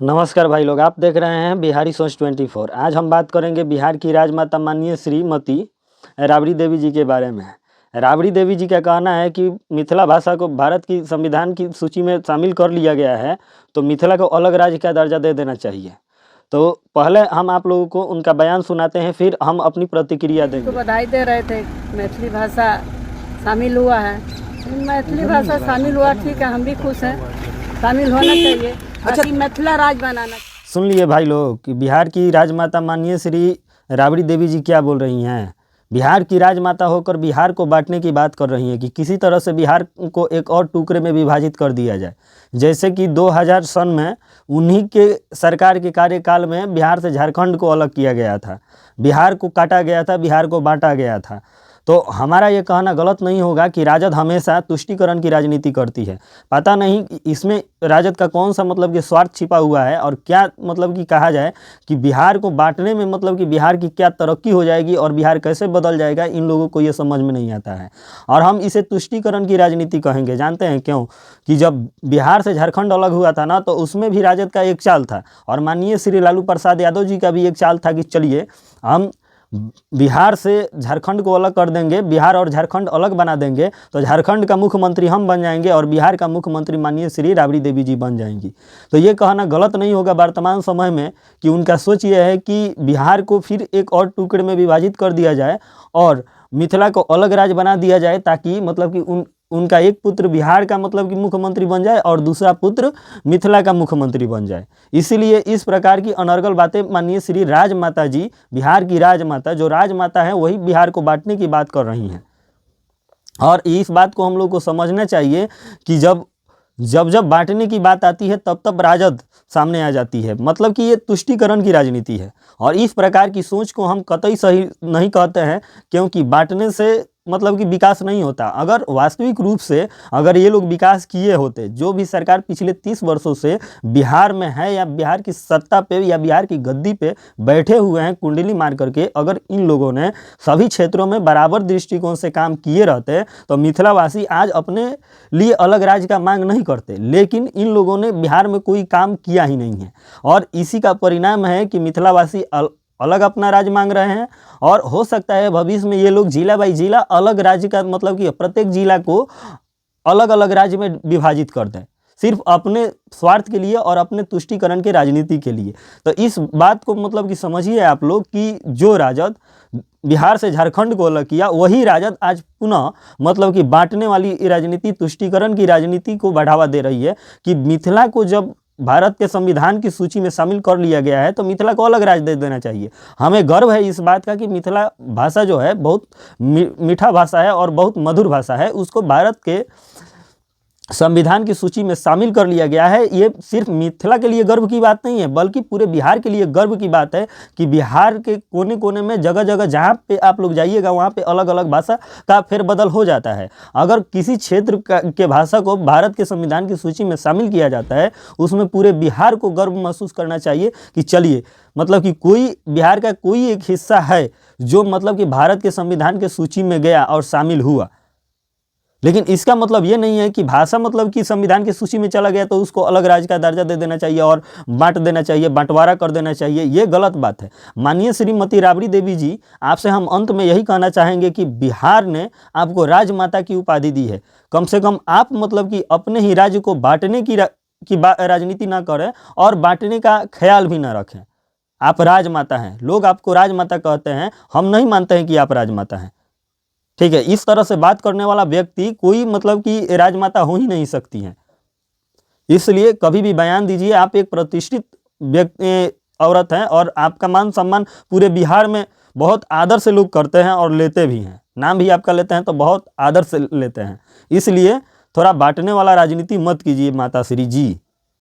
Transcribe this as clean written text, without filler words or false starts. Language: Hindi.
नमस्कार भाई लोग, आप देख रहे हैं बिहारी सोच 24। आज हम बात करेंगे बिहार की राजमाता माननीय श्रीमती राबड़ी देवी जी के बारे में। राबड़ी देवी जी का कहना है कि मिथिला भाषा को भारत की संविधान की सूची में शामिल कर लिया गया है, तो मिथिला को अलग राज्य का दर्जा दे देना चाहिए। तो पहले हम आप लोगों को उनका बयान सुनाते हैं, फिर हम अपनी प्रतिक्रिया देंगे। तो बधाई दे रहे थे, मैथिली भाषा शामिल हुआ है। मैथिली भाषा शामिल हुआ, ठीक है, हम भी खुश हैं, शामिल होना चाहिए। अच्छा, मिथिला राज बनाना। सुन लिए भाई लोग कि बिहार की राजमाता माननीय श्री राबड़ी देवी जी क्या बोल रही हैं। बिहार की राजमाता होकर बिहार को बांटने की बात कर रही हैं कि किसी तरह से बिहार को एक और टुकड़े में विभाजित कर दिया जाए। जैसे कि 2000 सन में उन्हीं के सरकार के कार्यकाल में बिहार से झारखंड को अलग किया गया था, बिहार को काटा गया था, बिहार को बांटा गया था। तो हमारा ये कहना गलत नहीं होगा कि राजद हमेशा तुष्टीकरण की राजनीति करती है। पता नहीं इसमें राजद का कौन सा मतलब कि स्वार्थ छिपा हुआ है, और क्या मतलब कि कहा जाए कि बिहार को बांटने में मतलब कि बिहार की क्या तरक्की हो जाएगी और बिहार कैसे बदल जाएगा, इन लोगों को ये समझ में नहीं आता है। और हम इसे तुष्टीकरण की राजनीति कहेंगे। जानते हैं क्यों? कि जब बिहार से झारखंड अलग हुआ था ना, तो उसमें भी राजद का एक चाल था, और माननीय श्री लालू प्रसाद यादव जी का भी एक चाल था कि चलिए हम बिहार से झारखंड को अलग कर देंगे, बिहार और झारखंड अलग बना देंगे, तो झारखंड का मुख्यमंत्री हम बन जाएंगे और बिहार का मुख्यमंत्री माननीय श्री राबड़ी देवी जी बन जाएंगी। तो ये कहना गलत नहीं होगा वर्तमान समय में कि उनका सोच ये है कि बिहार को फिर एक और टुकड़े में विभाजित कर दिया जाए और मिथिला को अलग राज्य बना दिया जाए, ताकि मतलब कि उनका एक पुत्र बिहार का मतलब कि मुख्यमंत्री बन जाए और दूसरा पुत्र मिथिला का मुख्यमंत्री बन जाए। इसीलिए इस प्रकार की अनर्गल बातें माननीय श्री राजमाता जी, बिहार की राजमाता, जो राजमाता है वही बिहार को बांटने की बात कर रही हैं। और इस बात को हम लोग को समझना चाहिए कि जब बांटने की बात आती है तब राजद सामने आ जाती है। मतलब कि ये तुष्टीकरण की राजनीति है, और इस प्रकार की सोच को हम कतई सही नहीं कहते हैं, क्योंकि बांटने से मतलब कि विकास नहीं होता। अगर वास्तविक रूप से अगर ये लोग विकास किए होते, जो भी सरकार पिछले 30 वर्षों से बिहार में है या बिहार की सत्ता पे या बिहार की गद्दी पे बैठे हुए हैं कुंडली मार करके, अगर इन लोगों ने सभी क्षेत्रों में बराबर दृष्टिकोण से काम किए रहते, तो मिथिलावासी आज अपने लिए अलग राज्य का मांग नहीं करते। लेकिन इन लोगों ने बिहार में कोई काम किया ही नहीं है, और इसी का परिणाम है कि मिथिलावासी अलग अपना राज्य मांग रहे हैं। और हो सकता है भविष्य में ये लोग जिला बाई जिला अलग राज्य का मतलब कि प्रत्येक जिला को अलग अलग राज्य में विभाजित कर दें, सिर्फ अपने स्वार्थ के लिए और अपने तुष्टीकरण के राजनीति के लिए। तो इस बात को मतलब कि समझिए आप लोग कि जो राजद बिहार से झारखंड को अलग किया, वही राजद आज पुनः मतलब कि बांटने वाली राजनीति, तुष्टीकरण की राजनीति को बढ़ावा दे रही है। कि मिथिला को जब भारत के संविधान की सूची में शामिल कर लिया गया है, तो मिथिला को अलग राज्य दे देना चाहिए। हमें गर्व है इस बात का कि मिथिला भाषा जो है बहुत मीठा भाषा है और बहुत मधुर भाषा है, उसको भारत के संविधान की सूची में शामिल कर लिया गया है। ये सिर्फ मिथिला के लिए गर्व की बात नहीं है, बल्कि पूरे बिहार के लिए गर्व की बात है कि बिहार के कोने कोने में जगह जगह जहाँ पे आप लोग जाइएगा, वहाँ पे अलग अलग भाषा का फेरबदल हो जाता है। अगर किसी क्षेत्र के भाषा को भारत के संविधान की सूची में शामिल किया जाता है, उसमें पूरे बिहार को गर्व महसूस करना चाहिए कि चलिए मतलब कि कोई बिहार का कोई एक हिस्सा है जो मतलब कि भारत के संविधान के सूची में गया और शामिल हुआ। लेकिन इसका मतलब ये नहीं है कि भाषा मतलब कि संविधान की सूची में चला गया तो उसको अलग राज्य का दर्जा दे देना चाहिए और बांट देना चाहिए, बंटवारा कर देना चाहिए। ये गलत बात है। माननीय श्रीमती राबड़ी देवी जी, आपसे हम अंत में यही कहना चाहेंगे कि बिहार ने आपको राजमाता की उपाधि दी है। कम से कम आप मतलब कि अपने ही राज्य को बांटने की राजनीति ना करें और बांटने का ख्याल भी ना रखें। आप राजमाता हैं, लोग आपको राजमाता कहते हैं, हम नहीं मानते हैं कि आप राजमाता हैं। ठीक है, इस तरह से बात करने वाला व्यक्ति कोई मतलब कि राजमाता हो ही नहीं सकती हैं। इसलिए कभी भी बयान दीजिए, आप एक प्रतिष्ठित व्यक्ति औरत हैं और आपका मान सम्मान पूरे बिहार में बहुत आदर से लोग करते हैं और लेते भी हैं। नाम भी आपका लेते हैं तो बहुत आदर से लेते हैं। इसलिए थोड़ा बांटने वाला राजनीति मत कीजिए माता श्री जी।